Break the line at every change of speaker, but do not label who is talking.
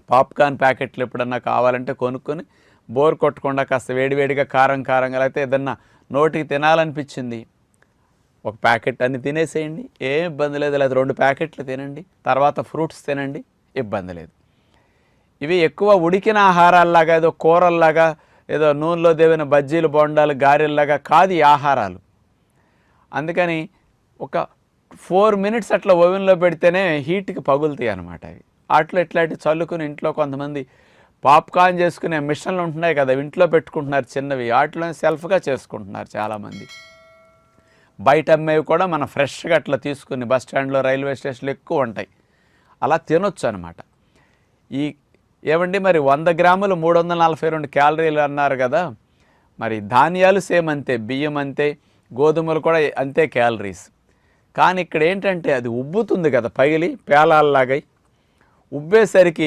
Popcorn ప్యాకెట్లు ఎప్పుడన్నా కావాలంటే కొనుక్కొని బోర్ కొట్టకుండా కాస్త వేడివేడిగా కారంగా అయితే ఏదన్నా నోటికి తినాలనిపించింది, ఒక ప్యాకెట్ అన్ని తినేసేయండి, ఏం ఇబ్బంది లేదు. లేదా 2 ప్యాకెట్లు తినండి, తర్వాత ఫ్రూట్స్ తినండి, ఇబ్బంది లేదు. ఇవి ఎక్కువ ఉడికిన ఆహారాల్లాగా, ఏదో కూరల్లాగా, ఏదో నూనెలో దేవిన బజ్జీలు బొండాలు గారెల్లాగా కాదు ఈ ఆహారాలు. అందుకని ఒక 4 మినిట్స్ అట్లా ఓవెన్లో పెడితేనే హీట్కి పగులుతాయి అన్నమాట అవి. వాటిలో ఇట్లాంటి చల్లుకుని ఇంట్లో కొంతమంది పాప్కార్న్ చేసుకునే మిషన్లు ఉంటున్నాయి కదా, ఇంట్లో పెట్టుకుంటున్నారు చిన్నవి, వాటిలో సెల్ఫ్గా చేసుకుంటున్నారు చాలామంది. బయట అమ్మేవి కూడా మనం ఫ్రెష్గా అట్లా తీసుకుని బస్ స్టాండ్లో రైల్వే స్టేషన్లో ఎక్కువ ఉంటాయి, అలా తినొచ్చు అనమాట. ఈ ఏమండి మరి 100 గ్రాములు 342 క్యాలరీలు అన్నారు కదా, మరి ధాన్యాలు సేమ్ అంతే, బియ్యం అంతే, గోధుమలు కూడా అంతే క్యాలరీస్. కానీ ఇక్కడ ఏంటంటే అది ఉబ్బుతుంది కదా, పగిలి పేలాల్లాగా ఉబ్బేసరికి